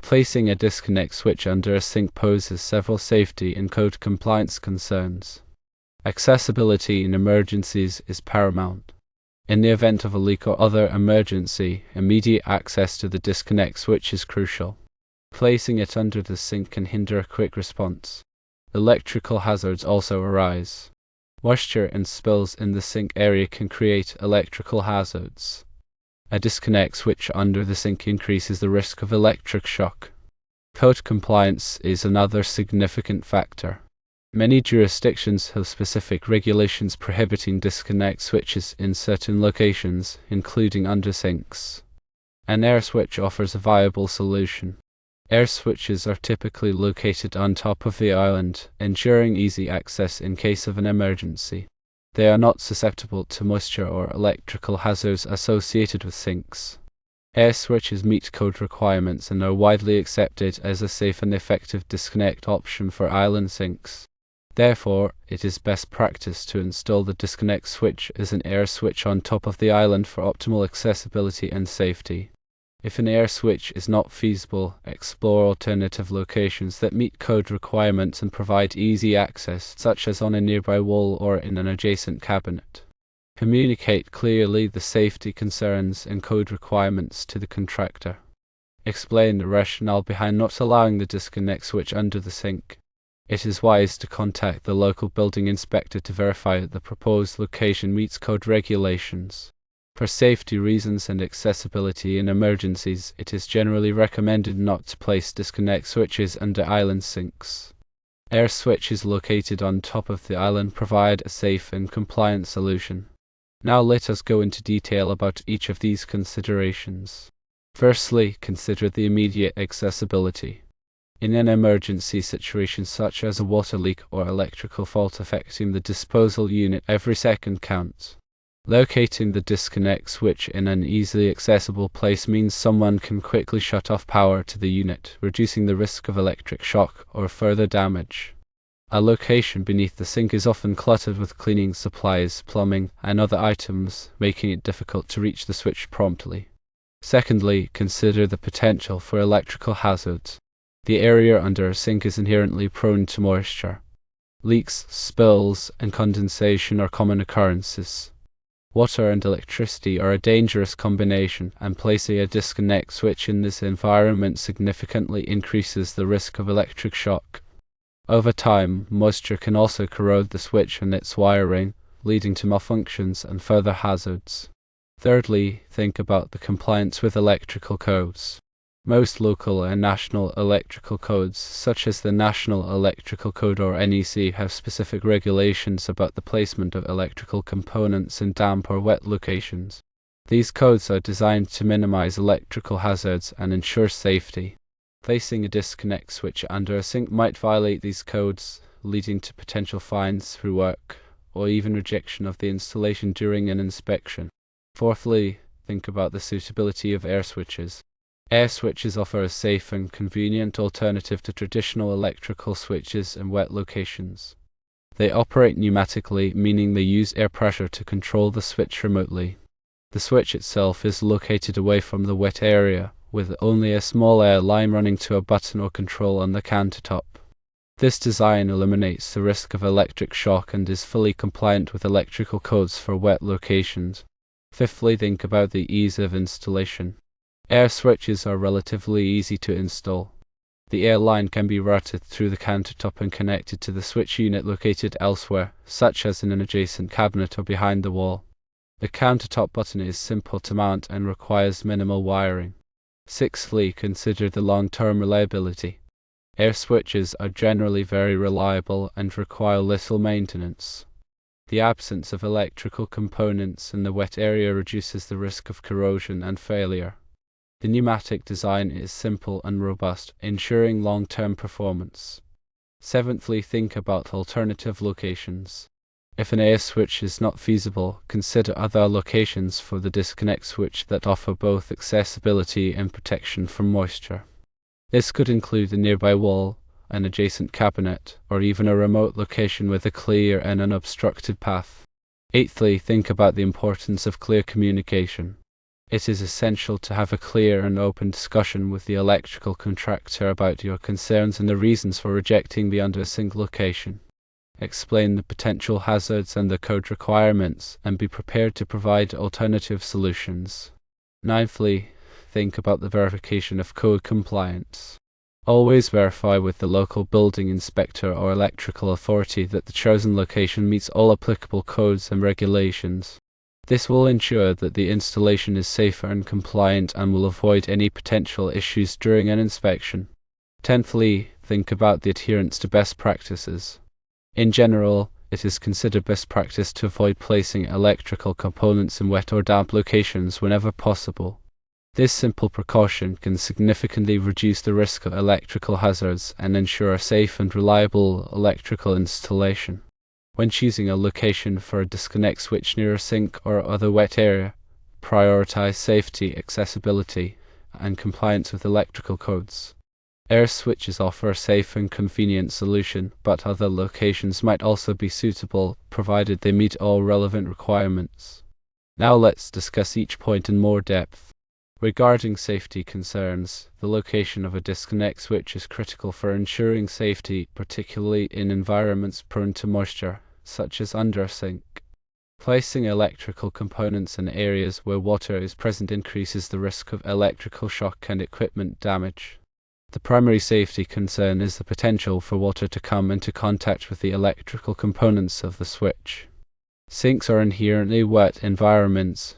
Placing a disconnect switch under a sink poses several safety and code compliance concerns. Accessibility in emergencies is paramount. In the event of a leak or other emergency, immediate access to the disconnect switch is crucial. Placing it under the sink can hinder a quick response. Electrical hazards also arise. Moisture and spills in the sink area can create electrical hazards. A disconnect switch under the sink increases the risk of electric shock. Code compliance is another significant factor. Many jurisdictions have specific regulations prohibiting disconnect switches in certain locations, including under sinks. An air switch offers a viable solution. Air switches are typically located on top of the island, ensuring easy access in case of an emergency. They are not susceptible to moisture or electrical hazards associated with sinks. Air switches meet code requirements and are widely accepted as a safe and effective disconnect option for island sinks. Therefore, it is best practice to install the disconnect switch as an air switch on top of the island for optimal accessibility and safety. If an air switch is not feasible, explore alternative locations that meet code requirements and provide easy access, such as on a nearby wall or in an adjacent cabinet. Communicate clearly the safety concerns and code requirements to the contractor. Explain the rationale behind not allowing the disconnect switch under the sink. It is wise to contact the local building inspector to verify that the proposed location meets code regulations. For safety reasons and accessibility in emergencies, it is generally recommended not to place disconnect switches under island sinks. Air switches located on top of the island provide a safe and compliant solution. Now let us go into detail about each of these considerations. Firstly, consider the immediate accessibility. In an emergency situation such as a water leak or electrical fault affecting the disposal unit, every second counts. Locating the disconnect switch in an easily accessible place means someone can quickly shut off power to the unit, reducing the risk of electric shock or further damage. A location beneath the sink is often cluttered with cleaning supplies, plumbing, and other items, making it difficult to reach the switch promptly. Secondly, consider the potential for electrical hazards. The area under a sink is inherently prone to moisture. Leaks, spills, and condensation are common occurrences. Water and electricity are a dangerous combination, and placing a disconnect switch in this environment significantly increases the risk of electric shock. Over time, moisture can also corrode the switch and its wiring, leading to malfunctions and further hazards. Thirdly, think about the compliance with electrical codes. Most local and national electrical codes, such as the National Electrical Code or NEC, have specific regulations about the placement of electrical components in damp or wet locations. These codes are designed to minimize electrical hazards and ensure safety. Placing a disconnect switch under a sink might violate these codes, leading to potential fines, rework, or even rejection of the installation during an inspection. Fourthly, think about the suitability of air switches. Air switches offer a safe and convenient alternative to traditional electrical switches in wet locations. They operate pneumatically, meaning they use air pressure to control the switch remotely. The switch itself is located away from the wet area, with only a small air line running to a button or control on the countertop. This design eliminates the risk of electric shock and is fully compliant with electrical codes for wet locations. Fifthly, think about the ease of installation. Air switches are relatively easy to install. The air line can be routed through the countertop and connected to the switch unit located elsewhere, such as in an adjacent cabinet or behind the wall. The countertop button is simple to mount and requires minimal wiring. Sixthly, consider the long-term reliability. Air switches are generally very reliable and require little maintenance. The absence of electrical components in the wet area reduces the risk of corrosion and failure. The pneumatic design is simple and robust, ensuring long-term performance. Seventhly, think about alternative locations. If an air switch is not feasible, consider other locations for the disconnect switch that offer both accessibility and protection from moisture. This could include a nearby wall, an adjacent cabinet, or even a remote location with a clear and unobstructed path. Eighthly, think about the importance of clear communication. It is essential to have a clear and open discussion with the electrical contractor about your concerns and the reasons for rejecting the under-sink location. Explain the potential hazards and the code requirements, and be prepared to provide alternative solutions. Ninthly, think about the verification of code compliance. Always verify with the local building inspector or electrical authority that the chosen location meets all applicable codes and regulations. This will ensure that the installation is safer and compliant and will avoid any potential issues during an inspection. Tenthly, think about the adherence to best practices. In general, it is considered best practice to avoid placing electrical components in wet or damp locations whenever possible. This simple precaution can significantly reduce the risk of electrical hazards and ensure a safe and reliable electrical installation. When choosing a location for a disconnect switch near a sink or other wet area, prioritize safety, accessibility, and compliance with electrical codes. Air switches offer a safe and convenient solution, but other locations might also be suitable, provided they meet all relevant requirements. Now let's discuss each point in more depth. Regarding safety concerns, the location of a disconnect switch is critical for ensuring safety, particularly in environments prone to moisture, such as under a sink. Placing electrical components in areas where water is present increases the risk of electrical shock and equipment damage. The primary safety concern is the potential for water to come into contact with the electrical components of the switch. Sinks are inherently wet environments,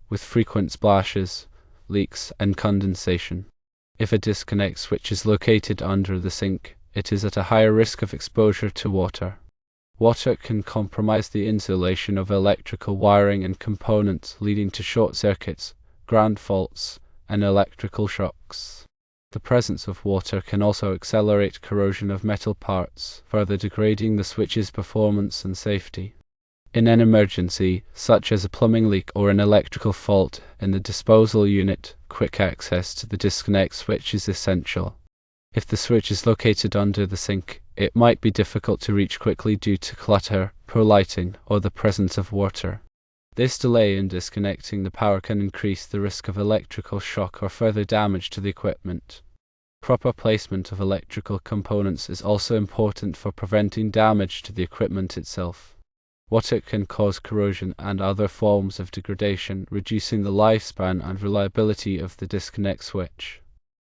with frequent splashes, leaks, and condensation. If a disconnect switch is located under the sink, it is at a higher risk of exposure to water. Water can compromise the insulation of electrical wiring and components, leading to short circuits, ground faults, and electrical shocks. The presence of water can also accelerate corrosion of metal parts, further degrading the switch's performance and safety. In an emergency, such as a plumbing leak or an electrical fault in the disposal unit, quick access to the disconnect switch is essential. If the switch is located under the sink, it might be difficult to reach quickly due to clutter, poor lighting, or the presence of water. This delay in disconnecting the power can increase the risk of electrical shock or further damage to the equipment. Proper placement of electrical components is also important for preventing damage to the equipment itself. Water can cause corrosion and other forms of degradation, reducing the lifespan and reliability of the disconnect switch.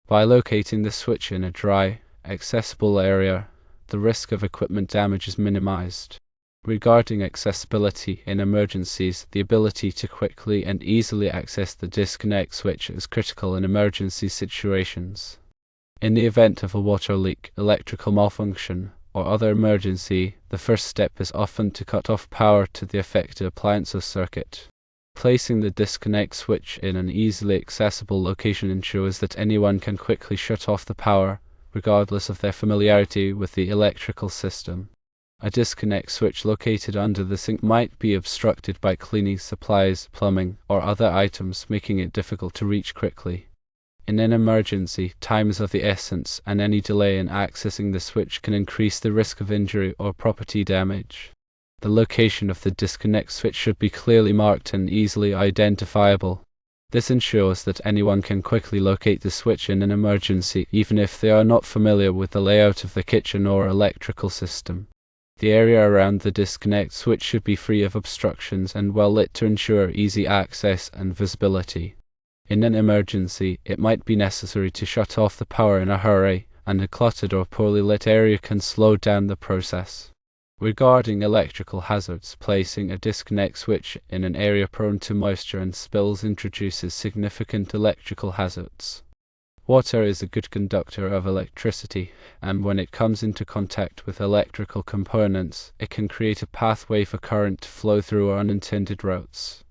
By locating the switch in a dry, accessible area, the risk of equipment damage is minimized. Regarding accessibility in emergencies, the ability to quickly and easily access the disconnect switch is critical in emergency situations. In the event of a water leak, electrical malfunction, or other emergency, the first step is often to cut off power to the affected appliance or circuit. Placing the disconnect switch in an easily accessible location ensures that anyone can quickly shut off the power, regardless of their familiarity with the electrical system. A disconnect switch located under the sink might be obstructed by cleaning supplies, plumbing, or other items, making it difficult to reach quickly. In an emergency, time is of the essence, and any delay in accessing the switch can increase the risk of injury or property damage. The location of the disconnect switch should be clearly marked and easily identifiable. This ensures that anyone can quickly locate the switch in an emergency, even if they are not familiar with the layout of the kitchen or electrical system. The area around the disconnect switch should be free of obstructions and well lit to ensure easy access and visibility. In an emergency, it might be necessary to shut off the power in a hurry, and a cluttered or poorly lit area can slow down the process. Regarding electrical hazards, placing a disconnect switch in an area prone to moisture and spills introduces significant electrical hazards. Water is a good conductor of electricity, and when it comes into contact with electrical components, it can create a pathway for current to flow through unintended routes.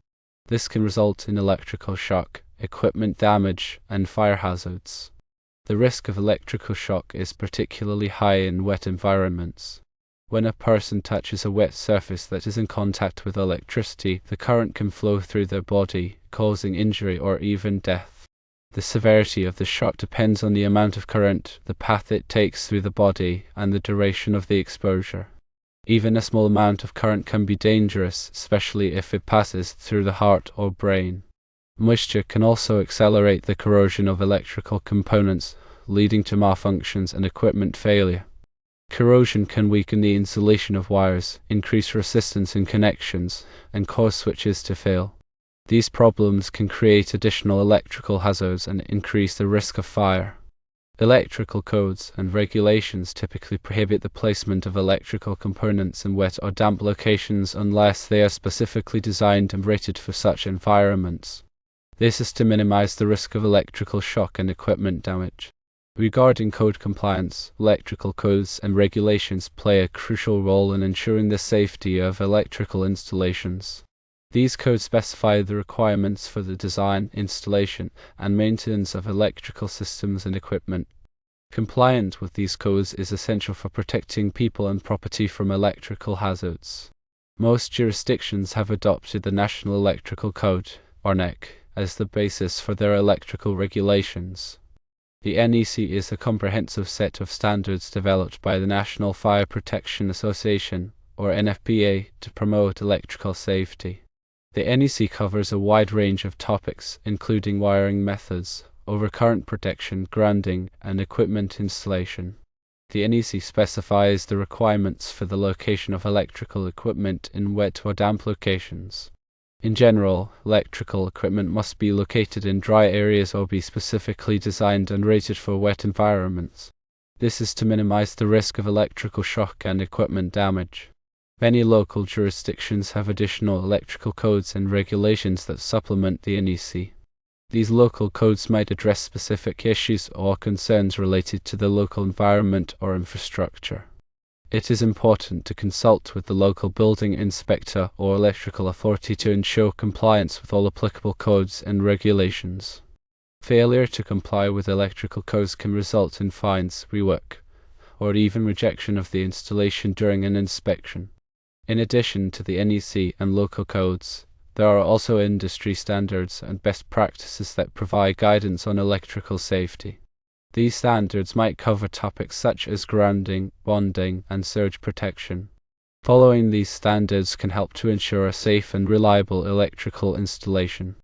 This can result in electrical shock, equipment damage, and fire hazards. The risk of electrical shock is particularly high in wet environments. When a person touches a wet surface that is in contact with electricity, the current can flow through their body, causing injury or even death. The severity of the shock depends on the amount of current, the path it takes through the body, and the duration of the exposure. Even a small amount of current can be dangerous, especially if it passes through the heart or brain. Moisture can also accelerate the corrosion of electrical components, leading to malfunctions and equipment failure. Corrosion can weaken the insulation of wires, increase resistance in connections, and cause switches to fail. These problems can create additional electrical hazards and increase the risk of fire. Electrical codes and regulations typically prohibit the placement of electrical components in wet or damp locations unless they are specifically designed and rated for such environments. This is to minimize the risk of electrical shock and equipment damage. Regarding code compliance, electrical codes and regulations play a crucial role in ensuring the safety of electrical installations. These codes specify the requirements for the design, installation, and maintenance of electrical systems and equipment. Compliance with these codes is essential for protecting people and property from electrical hazards. Most jurisdictions have adopted the National Electrical Code, or NEC, as the basis for their electrical regulations. The NEC is a comprehensive set of standards developed by the National Fire Protection Association, or NFPA, to promote electrical safety. The NEC covers a wide range of topics, including wiring methods, overcurrent protection, grounding, and equipment installation. The NEC specifies the requirements for the location of electrical equipment in wet or damp locations. In general, electrical equipment must be located in dry areas or be specifically designed and rated for wet environments. This is to minimize the risk of electrical shock and equipment damage. Many local jurisdictions have additional electrical codes and regulations that supplement the NEC. These local codes might address specific issues or concerns related to the local environment or infrastructure. It is important to consult with the local building inspector or electrical authority to ensure compliance with all applicable codes and regulations. Failure to comply with electrical codes can result in fines, rework, or even rejection of the installation during an inspection. In addition to the NEC and local codes, there are also industry standards and best practices that provide guidance on electrical safety. These standards might cover topics such as grounding, bonding, and surge protection. Following these standards can help to ensure a safe and reliable electrical installation.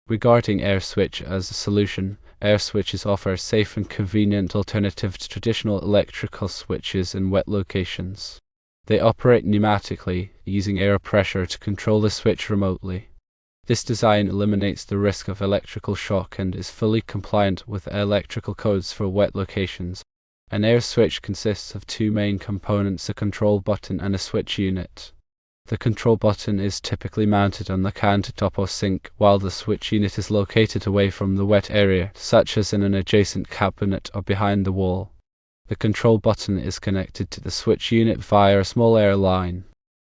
Regarding air switch as a solution, air switches offer a safe and convenient alternative to traditional electrical switches in wet locations. They operate pneumatically, using air pressure to control the switch remotely. This design eliminates the risk of electrical shock and is fully compliant with electrical codes for wet locations. An air switch consists of two main components, a control button and a switch unit. The control button is typically mounted on the countertop or sink, while the switch unit is located away from the wet area, such as in an adjacent cabinet or behind the wall. The control button is connected to the switch unit via a small air line.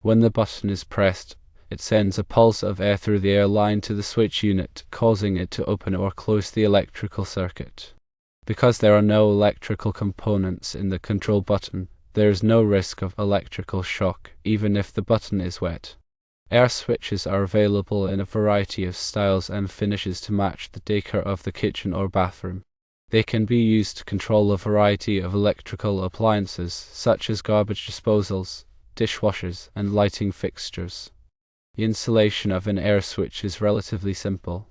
When the button is pressed, it sends a pulse of air through the air line to the switch unit, causing it to open or close the electrical circuit. Because there are no electrical components in the control button, there is no risk of electrical shock, even if the button is wet. Air switches are available in a variety of styles and finishes to match the decor of the kitchen or bathroom. They can be used to control a variety of electrical appliances, such as garbage disposals, dishwashers, and lighting fixtures. The installation of an air switch is relatively simple.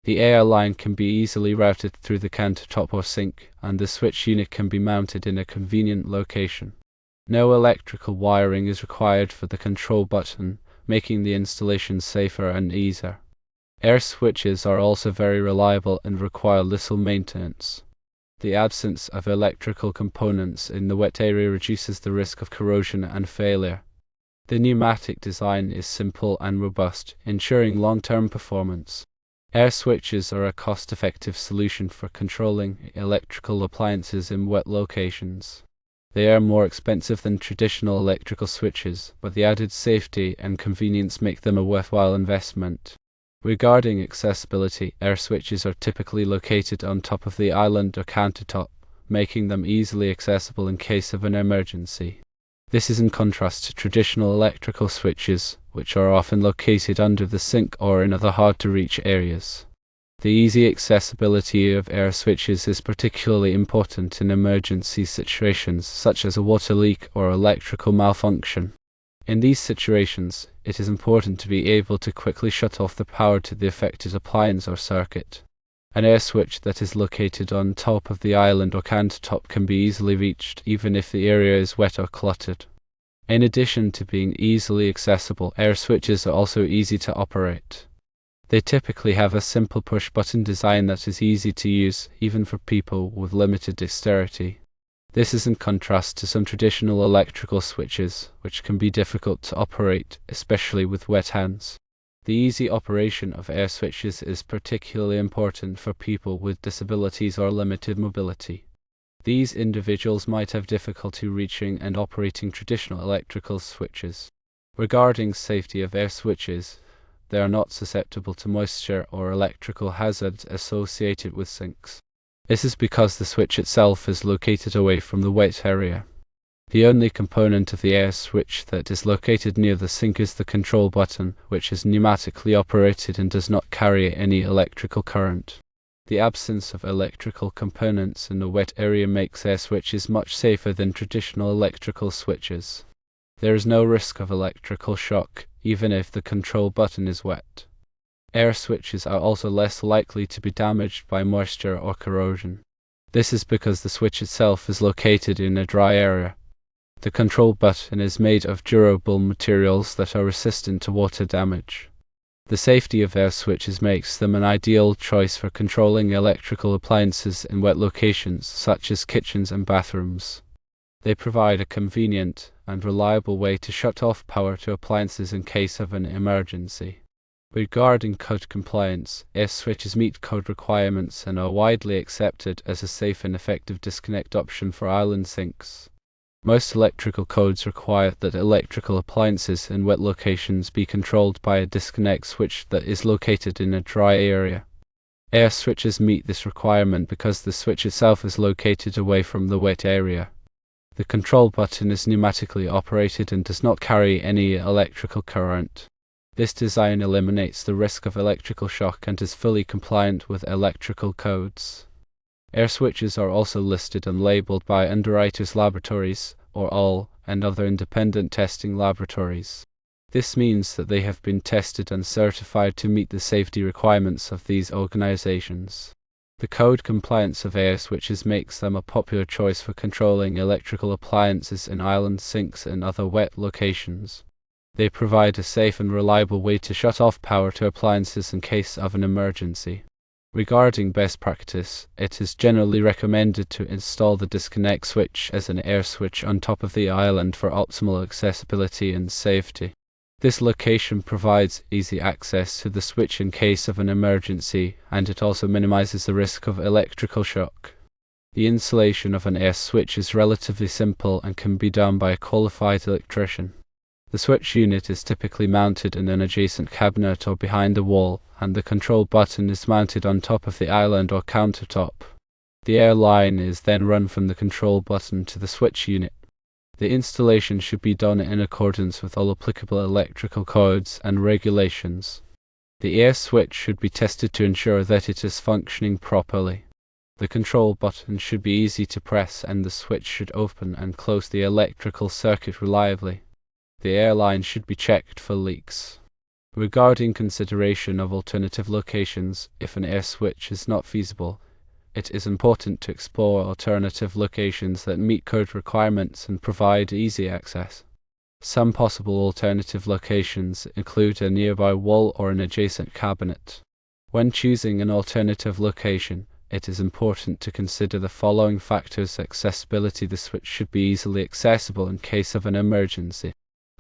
The air line can be easily routed through the countertop or sink, and the switch unit can be mounted in a convenient location. No electrical wiring is required for the control button, making the installation safer and easier. Air switches are also very reliable and require little maintenance. The absence of electrical components in the wet area reduces the risk of corrosion and failure. The pneumatic design is simple and robust, ensuring long-term performance. Air switches are a cost-effective solution for controlling electrical appliances in wet locations. They are more expensive than traditional electrical switches, but the added safety and convenience make them a worthwhile investment. Regarding accessibility, air switches are typically located on top of the island or countertop, making them easily accessible in case of an emergency. This is in contrast to traditional electrical switches, which are often located under the sink or in other hard-to-reach areas. The easy accessibility of air switches is particularly important in emergency situations such as a water leak or electrical malfunction. In these situations, it is important to be able to quickly shut off the power to the affected appliance or circuit. An air switch that is located on top of the island or countertop can be easily reached even if the area is wet or cluttered. In addition to being easily accessible, air switches are also easy to operate. They typically have a simple push-button design that is easy to use, even for people with limited dexterity. This is in contrast to some traditional electrical switches, which can be difficult to operate, especially with wet hands. The easy operation of air switches is particularly important for people with disabilities or limited mobility. These individuals might have difficulty reaching and operating traditional electrical switches. Regarding safety of air switches, they are not susceptible to moisture or electrical hazards associated with sinks. This is because the switch itself is located away from the wet area. The only component of the air switch that is located near the sink is the control button, which is pneumatically operated and does not carry any electrical current. The absence of electrical components in the wet area makes air switches much safer than traditional electrical switches. There is no risk of electrical shock, even if the control button is wet. Air switches are also less likely to be damaged by moisture or corrosion. This is because the switch itself is located in a dry area. The control button is made of durable materials that are resistant to water damage. The safety of air switches makes them an ideal choice for controlling electrical appliances in wet locations such as kitchens and bathrooms. They provide a convenient and reliable way to shut off power to appliances in case of an emergency. Regarding code compliance, air switches meet code requirements and are widely accepted as a safe and effective disconnect option for island sinks. Most electrical codes require that electrical appliances in wet locations be controlled by a disconnect switch that is located in a dry area. Air switches meet this requirement because the switch itself is located away from the wet area. The control button is pneumatically operated and does not carry any electrical current. This design eliminates the risk of electrical shock and is fully compliant with electrical codes. Air switches are also listed and labeled by Underwriters Laboratories, or ALL, and other independent testing laboratories. This means that they have been tested and certified to meet the safety requirements of these organizations. The code compliance of air switches makes them a popular choice for controlling electrical appliances in island sinks and other wet locations. They provide a safe and reliable way to shut off power to appliances in case of an emergency. Regarding best practice, it is generally recommended to install the disconnect switch as an air switch on top of the island for optimal accessibility and safety. This location provides easy access to the switch in case of an emergency, and it also minimizes the risk of electrical shock. The installation of an air switch is relatively simple and can be done by a qualified electrician. The switch unit is typically mounted in an adjacent cabinet or behind a wall, and the control button is mounted on top of the island or countertop. The air line is then run from the control button to the switch unit. The installation should be done in accordance with all applicable electrical codes and regulations. The air switch should be tested to ensure that it is functioning properly. The control button should be easy to press and the switch should open and close the electrical circuit reliably. The air line should be checked for leaks. Regarding consideration of alternative locations, if an air switch is not feasible, it is important to explore alternative locations that meet code requirements and provide easy access. Some possible alternative locations include a nearby wall or an adjacent cabinet. When choosing an alternative location, it is important to consider the following factors: accessibility. The switch should be easily accessible in case of an emergency.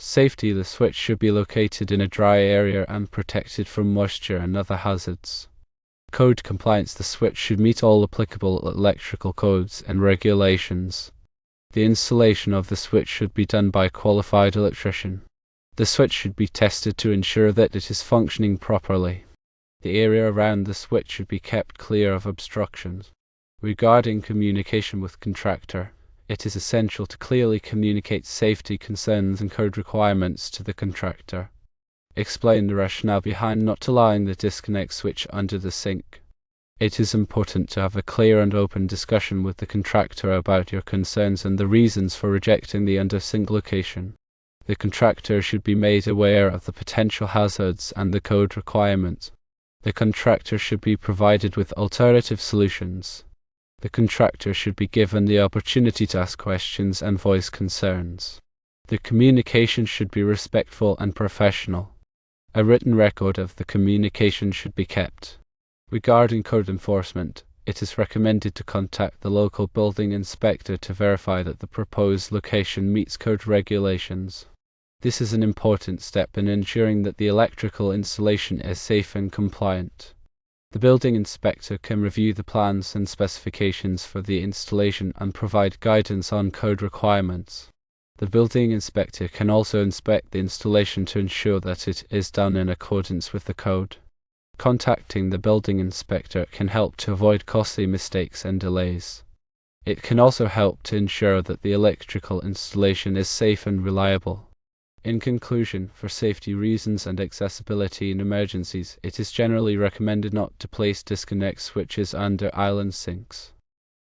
Safety. The switch should be located in a dry area and protected from moisture and other hazards. Code compliance. The switch should meet all applicable electrical codes and regulations. The installation of the switch should be done by a qualified electrician. The switch should be tested to ensure that it is functioning properly. The area around the switch should be kept clear of obstructions. Regarding communication with contractor, it is essential to clearly communicate safety concerns and code requirements to the contractor. Explain the rationale behind not allowing the disconnect switch under the sink. It is important to have a clear and open discussion with the contractor about your concerns and the reasons for rejecting the under-sink location. The contractor should be made aware of the potential hazards and the code requirements. The contractor should be provided with alternative solutions. The contractor should be given the opportunity to ask questions and voice concerns. The communication should be respectful and professional. A written record of the communication should be kept. Regarding code enforcement, it is recommended to contact the local building inspector to verify that the proposed location meets code regulations. This is an important step in ensuring that the electrical installation is safe and compliant. The building inspector can review the plans and specifications for the installation and provide guidance on code requirements. The building inspector can also inspect the installation to ensure that it is done in accordance with the code. Contacting the building inspector can help to avoid costly mistakes and delays. It can also help to ensure that the electrical installation is safe and reliable. In conclusion, for safety reasons and accessibility in emergencies, it is generally recommended not to place disconnect switches under island sinks.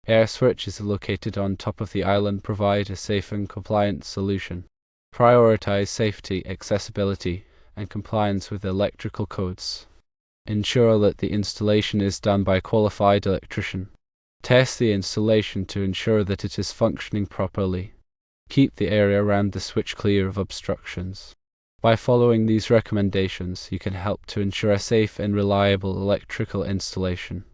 Air switches located on top of the island provide a safe and compliant solution. Prioritize safety, accessibility, and compliance with electrical codes. Ensure that the installation is done by a qualified electrician. Test the installation to ensure that it is functioning properly. Keep the area around the switch clear of obstructions. By following these recommendations, you can help to ensure a safe and reliable electrical installation.